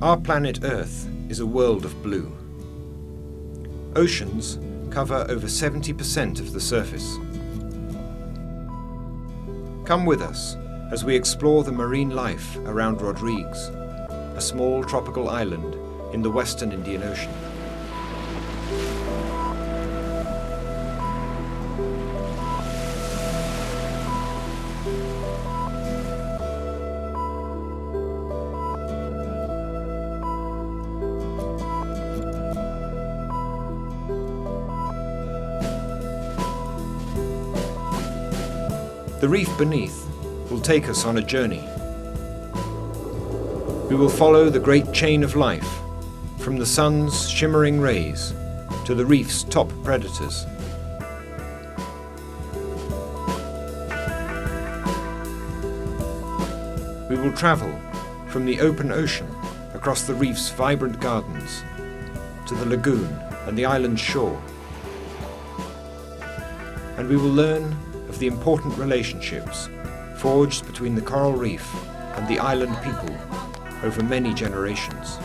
Our planet Earth is a world of blue. Oceans cover over 70% of the surface. Come with us as we explore the marine life around Rodrigues, a small tropical island in the western Indian Ocean. The Reef Beneath will take us on a journey. We will follow the great chain of life, from the sun's shimmering rays to the reef's top predators. We will travel from the open ocean across the reef's vibrant gardens to the lagoon and the island's shore. And we will learn of the important relationships forged between the coral reef and the island people over many generations.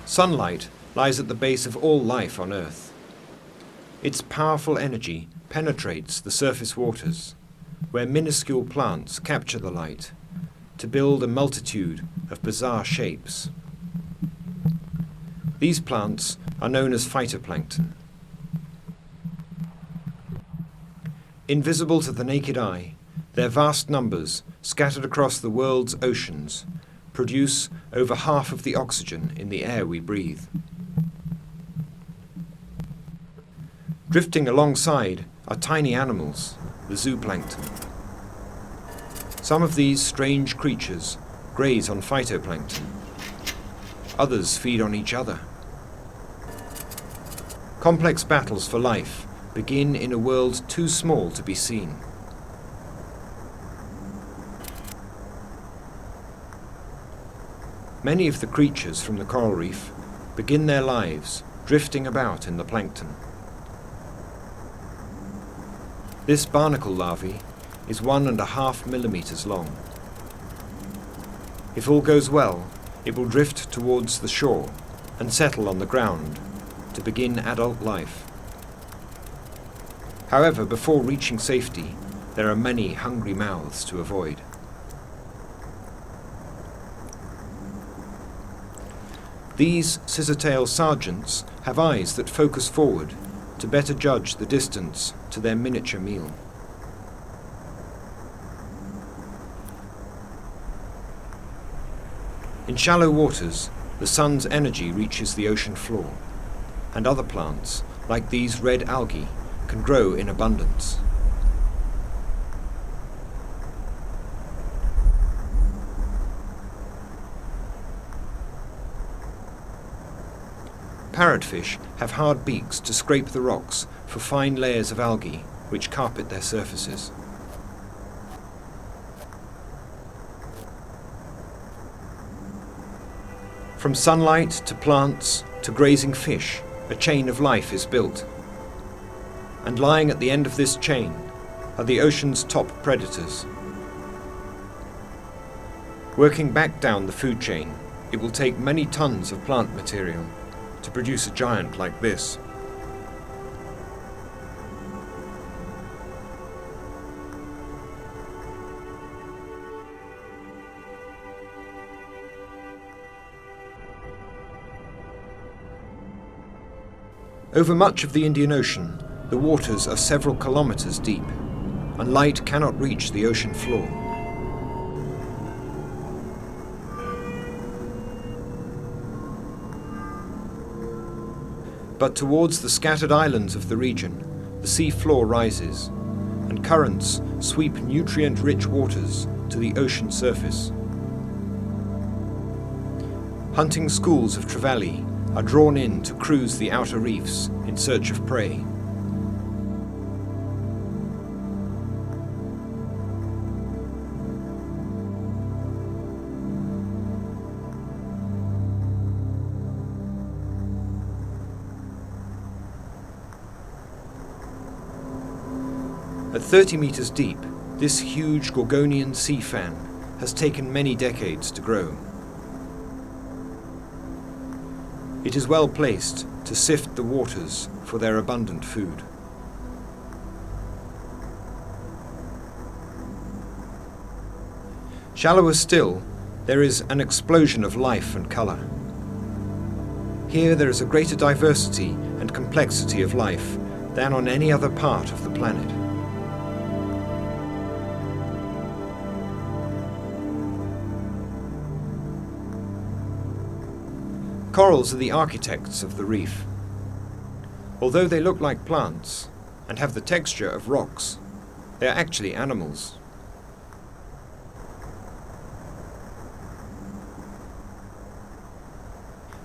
Sunlight lies at the base of all life on Earth. Its powerful energy penetrates the surface waters, where minuscule plants capture the light to build a multitude of bizarre shapes. These plants are known as phytoplankton. Invisible to the naked eye, their vast numbers, scattered across the world's oceans, produce over half of the oxygen in the air we breathe. Drifting alongside are tiny animals, the zooplankton. Some of these strange creatures graze on phytoplankton. Others feed on each other. Complex battles for life begin in a world too small to be seen. Many of the creatures from the coral reef begin their lives drifting about in the plankton. This barnacle larvae is 1.5 millimeters long. If all goes well, it will drift towards the shore and settle on the ground to begin adult life. However, before reaching safety, there are many hungry mouths to avoid. These scissor-tail sergeants have eyes that focus forward to better judge the distance to their miniature meal. In shallow waters, the sun's energy reaches the ocean floor, and other plants, like these red algae, can grow in abundance. Parrotfish have hard beaks to scrape the rocks for fine layers of algae which carpet their surfaces. From sunlight to plants to grazing fish, a chain of life is built. And lying at the end of this chain are the ocean's top predators. Working back down the food chain, it will take many tons of plant material to produce a giant like this. Over much of the Indian Ocean, the waters are several kilometers deep, and light cannot reach the ocean floor. But towards the scattered islands of the region, the sea floor rises, and currents sweep nutrient-rich waters to the ocean surface. Hunting schools of trevally are drawn in to cruise the outer reefs in search of prey. At 30 meters deep, this huge Gorgonian sea fan has taken many decades to grow. It is well placed to sift the waters for their abundant food. Shallower still, there is an explosion of life and colour. Here there is a greater diversity and complexity of life than on any other part of the planet. Corals are the architects of the reef. Although they look like plants and have the texture of rocks, they are actually animals.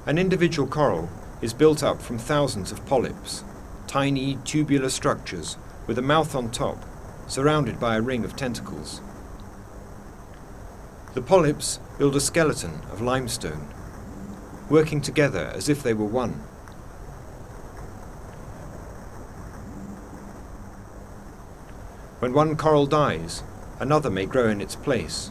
An individual coral is built up from thousands of polyps, tiny tubular structures with a mouth on top, surrounded by a ring of tentacles. The polyps build a skeleton of limestone, working together as if they were one. When one coral dies, another may grow in its place.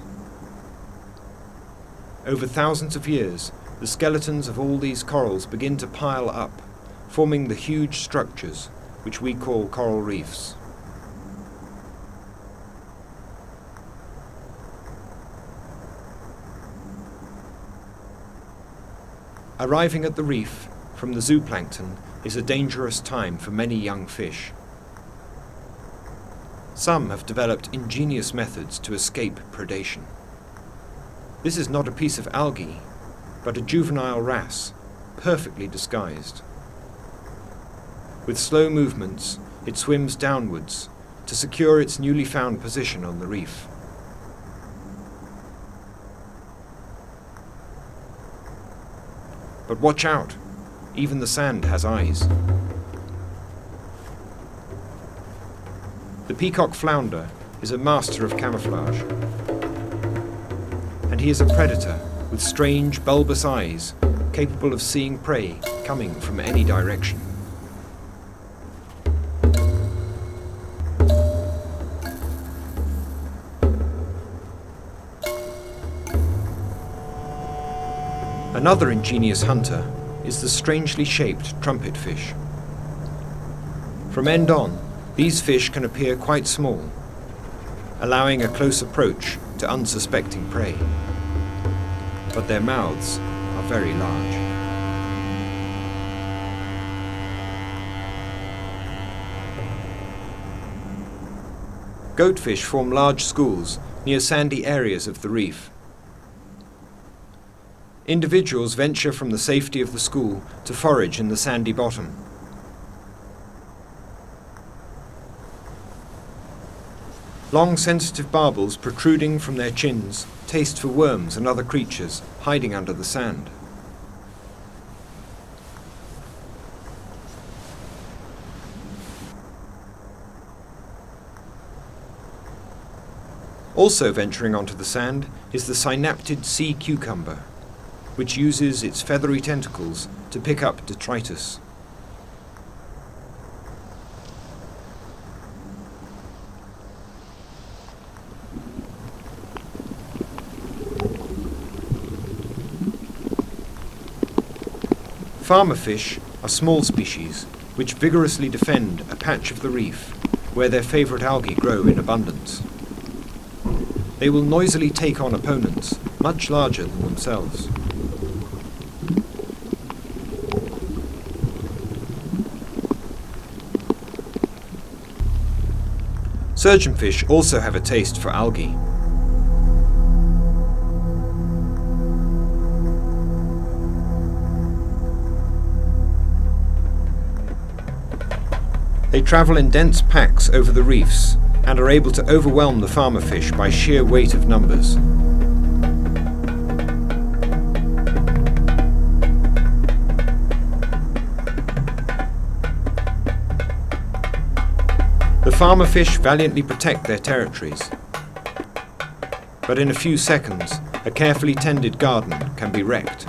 Over thousands of years, the skeletons of all these corals begin to pile up, forming the huge structures which we call coral reefs. Arriving at the reef from the zooplankton is a dangerous time for many young fish. Some have developed ingenious methods to escape predation. This is not a piece of algae, but a juvenile wrasse, perfectly disguised. With slow movements, it swims downwards to secure its newly found position on the reef. But watch out, even the sand has eyes. The peacock flounder is a master of camouflage, and he is a predator with strange bulbous eyes capable of seeing prey coming from any direction. Another ingenious hunter is the strangely shaped trumpetfish. From end on, these fish can appear quite small, allowing a close approach to unsuspecting prey. But their mouths are very large. Goatfish form large schools near sandy areas of the reef. Individuals venture from the safety of the school to forage in the sandy bottom. Long sensitive barbels protruding from their chins taste for worms and other creatures hiding under the sand. Also venturing onto the sand is the synaptid sea cucumber, which uses its feathery tentacles to pick up detritus. Farmer fish are small species which vigorously defend a patch of the reef where their favourite algae grow in abundance. They will noisily take on opponents much larger than themselves. Surgeonfish also have a taste for algae. They travel in dense packs over the reefs and are able to overwhelm the farmer fish by sheer weight of numbers. The farmer fish valiantly protect their territories, but in a few seconds, a carefully tended garden can be wrecked.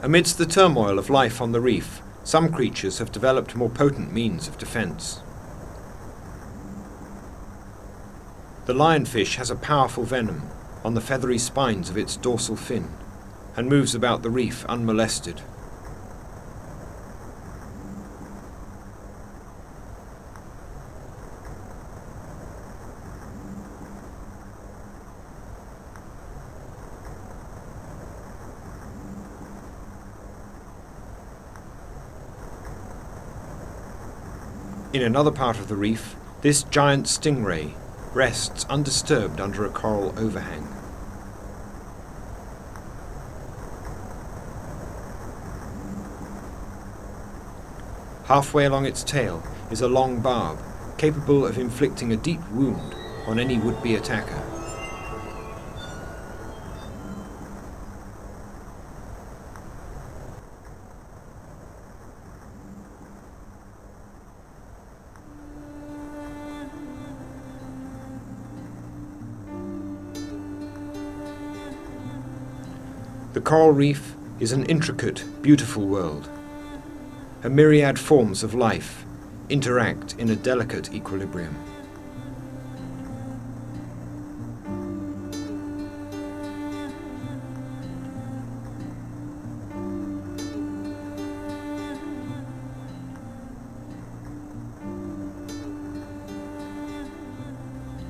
Amidst the turmoil of life on the reef, some creatures have developed more potent means of defence. The lionfish has a powerful venom on the feathery spines of its dorsal fin and moves about the reef unmolested. In another part of the reef, this giant stingray rests undisturbed under a coral overhang. Halfway along its tail is a long barb, capable of inflicting a deep wound on any would-be attacker. The coral reef is an intricate, beautiful world. A myriad forms of life interact in a delicate equilibrium.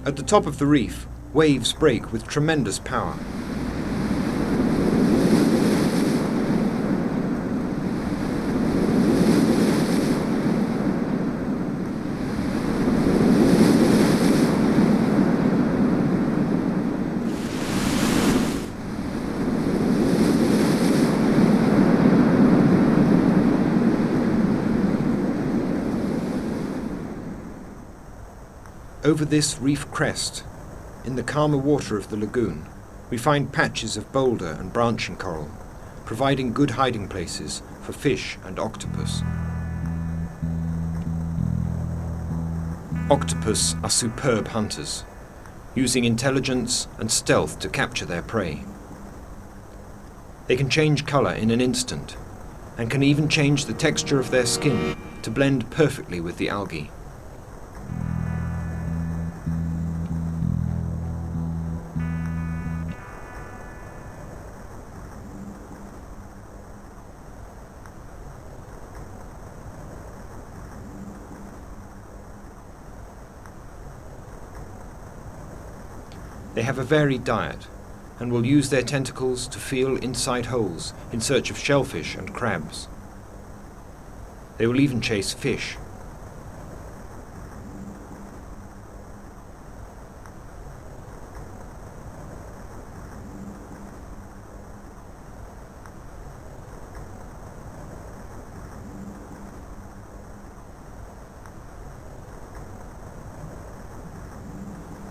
At the top of the reef, waves break with tremendous power. Over this reef crest, in the calmer water of the lagoon, we find patches of boulder and branching coral, providing good hiding places for fish and octopus. Octopus are superb hunters, using intelligence and stealth to capture their prey. They can change colour in an instant, and can even change the texture of their skin to blend perfectly with the algae. They have a varied diet and will use their tentacles to feel inside holes in search of shellfish and crabs. They will even chase fish.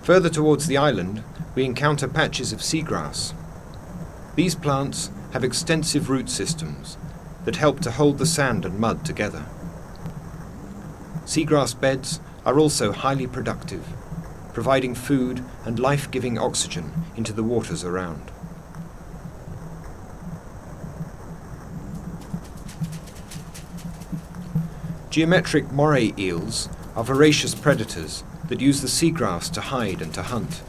Further towards the island, we encounter patches of seagrass. These plants have extensive root systems that help to hold the sand and mud together. Seagrass beds are also highly productive, providing food and life-giving oxygen into the waters around. Geometric moray eels are voracious predators that use the seagrass to hide and to hunt.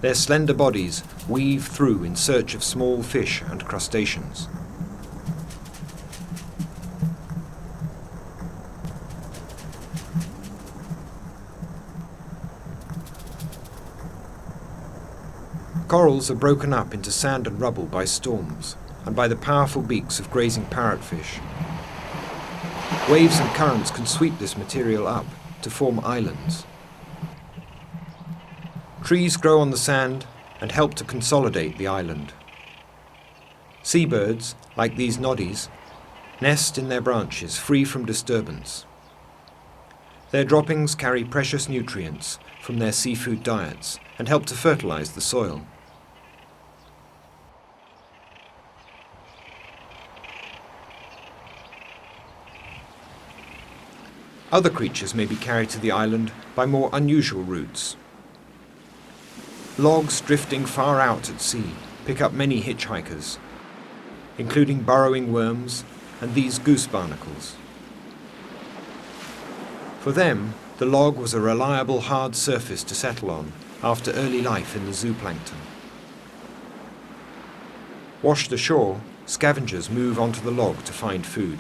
Their slender bodies weave through in search of small fish and crustaceans. Corals are broken up into sand and rubble by storms and by the powerful beaks of grazing parrotfish. Waves and currents can sweep this material up to form islands. Trees grow on the sand and help to consolidate the island. Seabirds, like these noddies, nest in their branches free from disturbance. Their droppings carry precious nutrients from their seafood diets and help to fertilize the soil. Other creatures may be carried to the island by more unusual routes. Logs drifting far out at sea pick up many hitchhikers, including burrowing worms and these goose barnacles. For them, the log was a reliable hard surface to settle on after early life in the zooplankton. Washed ashore, scavengers move onto the log to find food.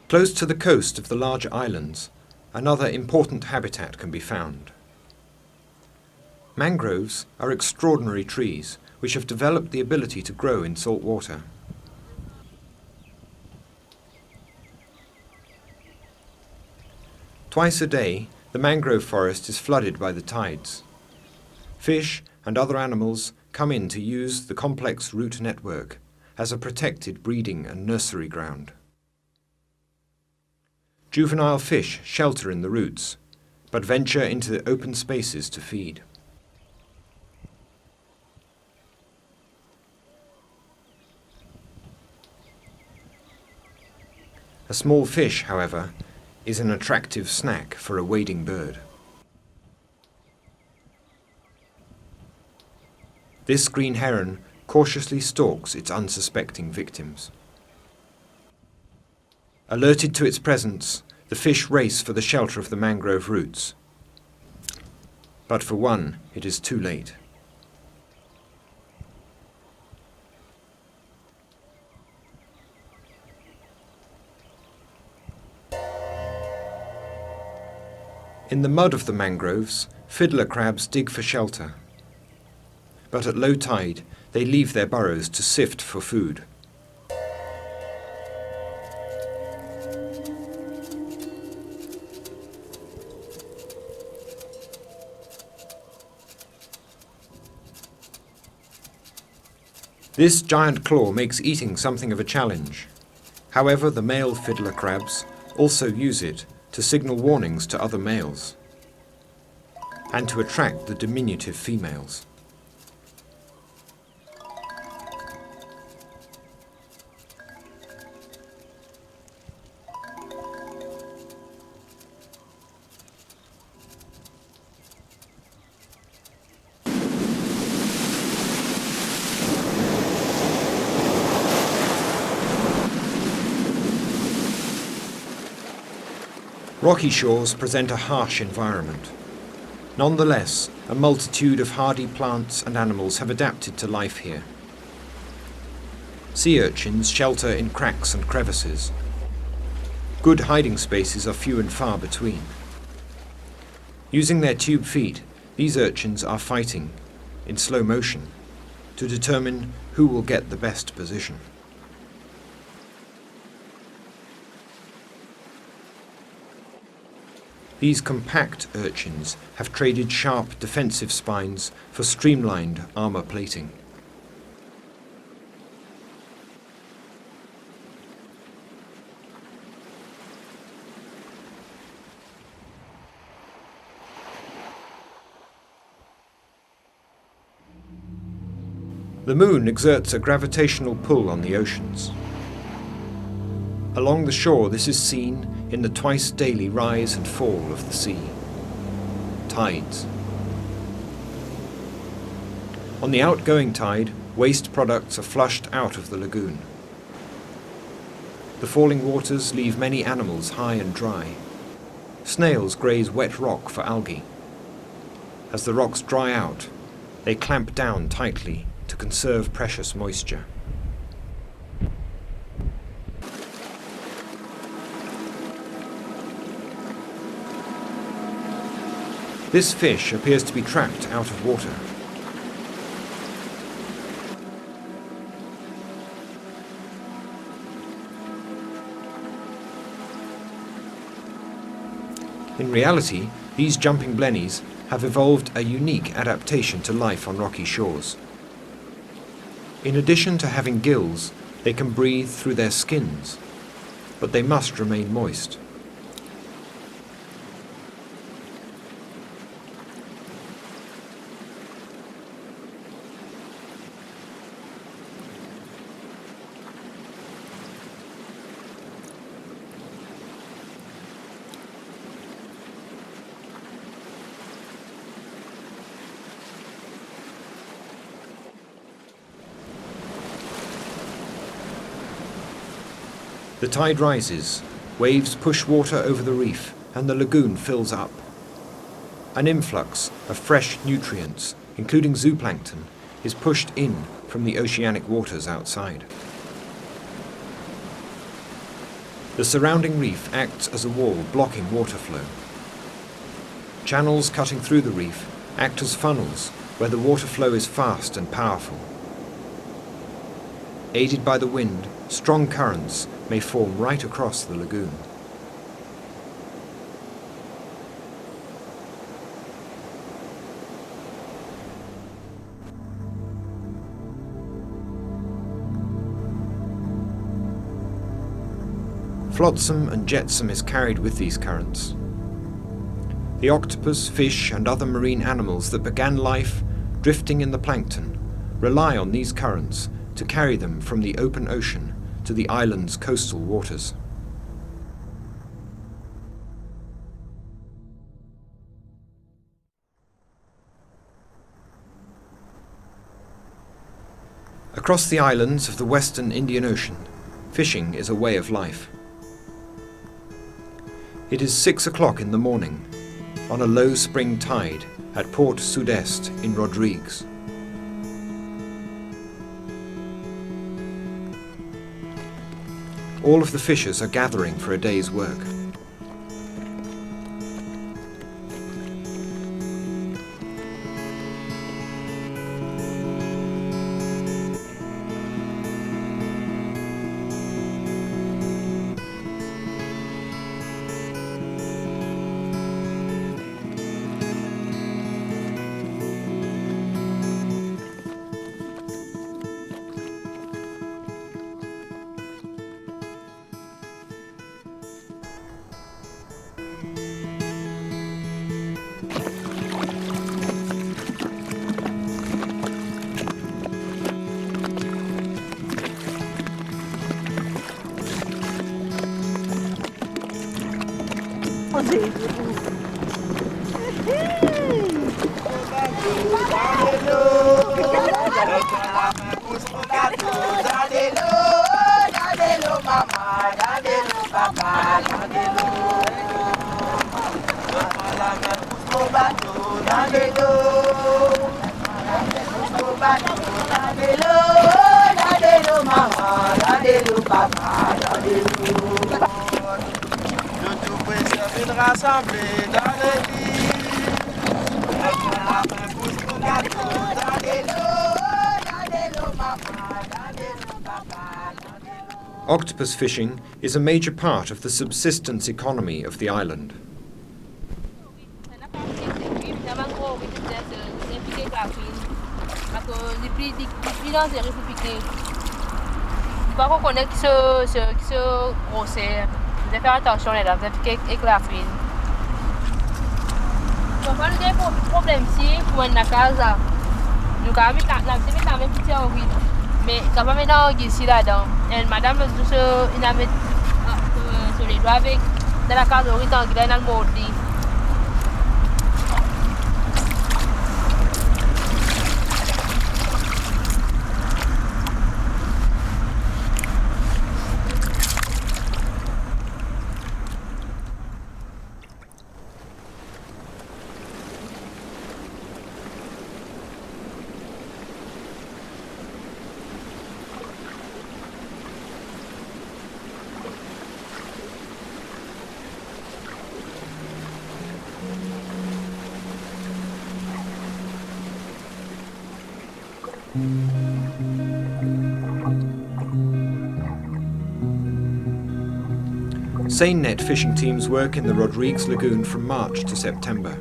Close to the coast of the larger islands, another important habitat can be found. Mangroves are extraordinary trees which have developed the ability to grow in salt water. Twice a day, the mangrove forest is flooded by the tides. Fish and other animals come in to use the complex root network as a protected breeding and nursery ground. Juvenile fish shelter in the roots, but venture into the open spaces to feed. A small fish, however, is an attractive snack for a wading bird. This green heron cautiously stalks its unsuspecting victims. Alerted to its presence, the fish race for the shelter of the mangrove roots. But for one, it is too late. In the mud of the mangroves, fiddler crabs dig for shelter. But at low tide, they leave their burrows to sift for food. This giant claw makes eating something of a challenge. However, the male fiddler crabs also use it to signal warnings to other males and to attract the diminutive females. Rocky shores present a harsh environment. Nonetheless, a multitude of hardy plants and animals have adapted to life here. Sea urchins shelter in cracks and crevices. Good hiding spaces are few and far between. Using their tube feet, these urchins are fighting, in slow motion, to determine who will get the best position. These compact urchins have traded sharp defensive spines for streamlined armor plating. The moon exerts a gravitational pull on the oceans. Along the shore, this is seen in the twice daily rise and fall of the sea. Tides. On the outgoing tide, waste products are flushed out of the lagoon. The falling waters leave many animals high and dry. Snails graze wet rock for algae. As the rocks dry out, they clamp down tightly to conserve precious moisture. This fish appears to be trapped out of water. In reality, these jumping blennies have evolved a unique adaptation to life on rocky shores. In addition to having gills, they can breathe through their skins, but they must remain moist. The tide rises, waves push water over the reef, and the lagoon fills up. An influx of fresh nutrients, including zooplankton, is pushed in from the oceanic waters outside. The surrounding reef acts as a wall blocking water flow. Channels cutting through the reef act as funnels where the water flow is fast and powerful. Aided by the wind, strong currents may form right across the lagoon. Flotsam and jetsam is carried with these currents. The octopus, fish, and other marine animals that began life drifting in the plankton rely on these currents to carry them from the open ocean to the island's coastal waters. Across the islands of the western Indian Ocean, fishing is a way of life. It is 6 o'clock in the morning, on a low spring tide at Port Sud-Est in Rodrigues. All of the fishers are gathering for a day's work. Octopus fishing is a major part of the subsistence economy of the island. Mais quand même maintenant ici là-dedans, et madame juste il a mis sur les doigts avec dans la case rectangulaire dans le mordi. Seine net fishing teams work in the Rodrigues Lagoon from March to September.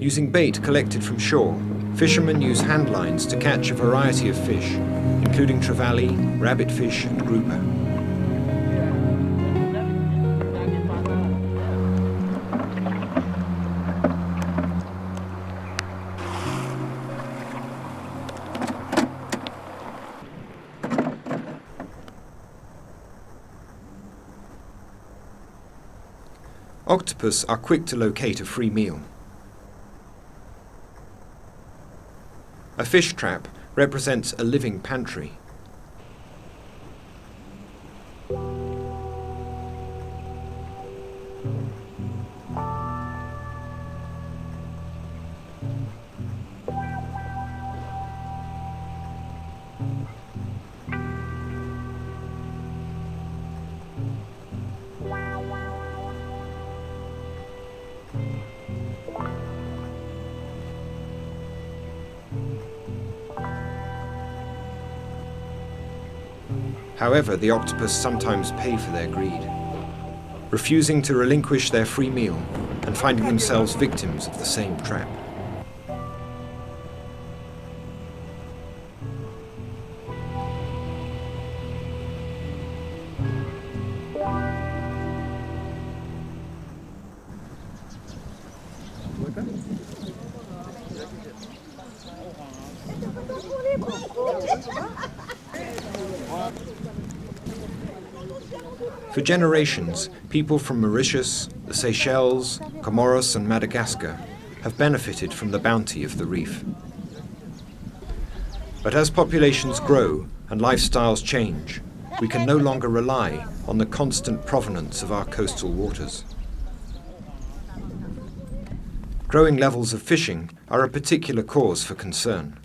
Using bait collected from shore, fishermen use hand lines to catch a variety of fish, including trevally, rabbitfish and grouper. Octopus are quick to locate a free meal. A fish trap represents a living pantry. However, the octopus sometimes pay for their greed, refusing to relinquish their free meal and finding themselves victims of the same trap. For generations, people from Mauritius, the Seychelles, Comoros and Madagascar have benefited from the bounty of the reef. But as populations grow and lifestyles change, we can no longer rely on the constant provenance of our coastal waters. Growing levels of fishing are a particular cause for concern.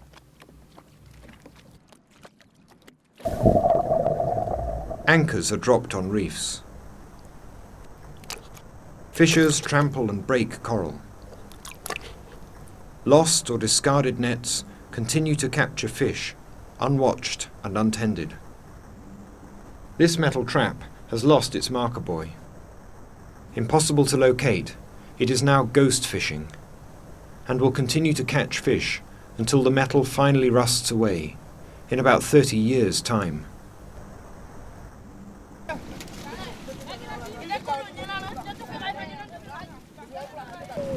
Anchors are dropped on reefs. Fishers trample and break coral. Lost or discarded nets continue to capture fish, unwatched and untended. This metal trap has lost its marker buoy. Impossible to locate, it is now ghost fishing, and will continue to catch fish until the metal finally rusts away, in about 30 years' time.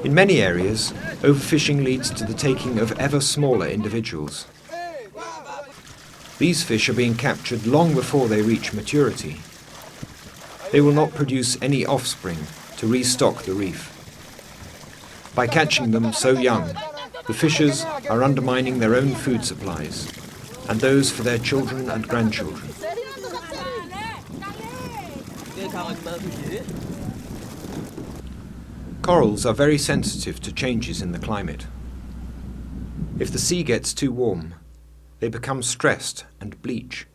In many areas, overfishing leads to the taking of ever smaller individuals. These fish are being captured long before they reach maturity. They will not produce any offspring to restock the reef. By catching them so young, the fishers are undermining their own food supplies and those for their children and grandchildren. Corals are very sensitive to changes in the climate. If the sea gets too warm, they become stressed and bleach.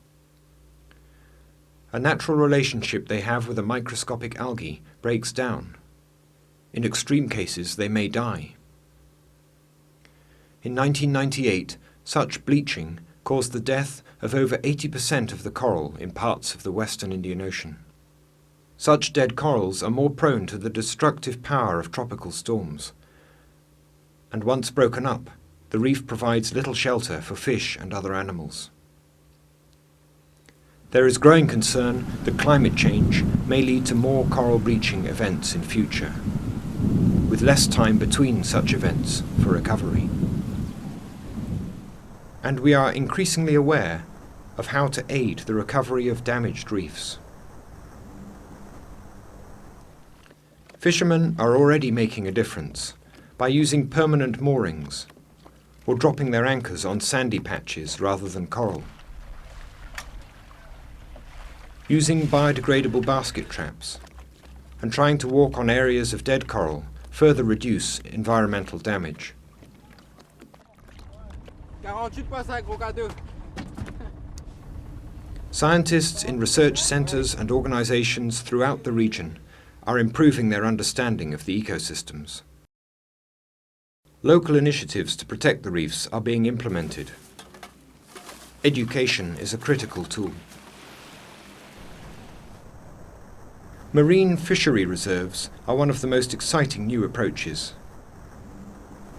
A natural relationship they have with a microscopic algae breaks down. In extreme cases, they may die. In 1998, such bleaching caused the death of over 80% of the coral in parts of the Western Indian Ocean. Such dead corals are more prone to the destructive power of tropical storms. And once broken up, the reef provides little shelter for fish and other animals. There is growing concern that climate change may lead to more coral bleaching events in future, with less time between such events for recovery. And we are increasingly aware of how to aid the recovery of damaged reefs. Fishermen are already making a difference by using permanent moorings or dropping their anchors on sandy patches rather than coral. Using biodegradable basket traps and trying to walk on areas of dead coral further reduce environmental damage. Scientists in research centres and organisations throughout the region are improving their understanding of the ecosystems. Local initiatives to protect the reefs are being implemented. Education is a critical tool. Marine fishery reserves are one of the most exciting new approaches.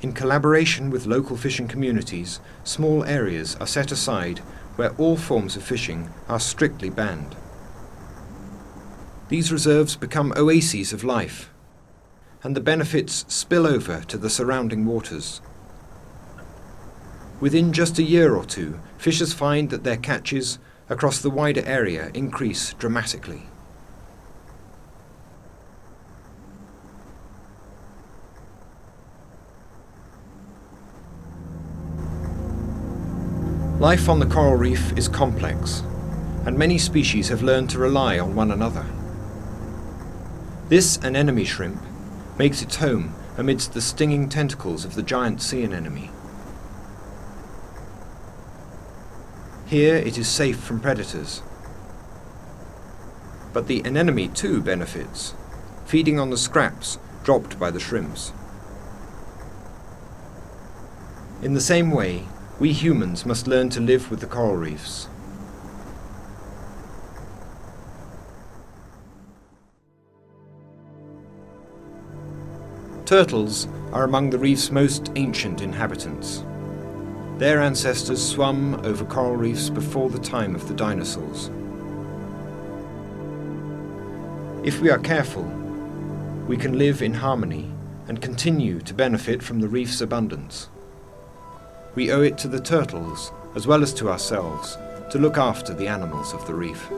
In collaboration with local fishing communities, small areas are set aside where all forms of fishing are strictly banned. These reserves become oases of life, and the benefits spill over to the surrounding waters. Within just a year or two, fishers find that their catches across the wider area increase dramatically. Life on the coral reef is complex, and many species have learned to rely on one another. This anemone shrimp makes its home amidst the stinging tentacles of the giant sea anemone. Here it is safe from predators. But the anemone too benefits, feeding on the scraps dropped by the shrimps. In the same way, we humans must learn to live with the coral reefs. Turtles are among the reef's most ancient inhabitants. Their ancestors swam over coral reefs before the time of the dinosaurs. If we are careful, we can live in harmony and continue to benefit from the reef's abundance. We owe it to the turtles, as well as to ourselves, to look after the animals of the reef.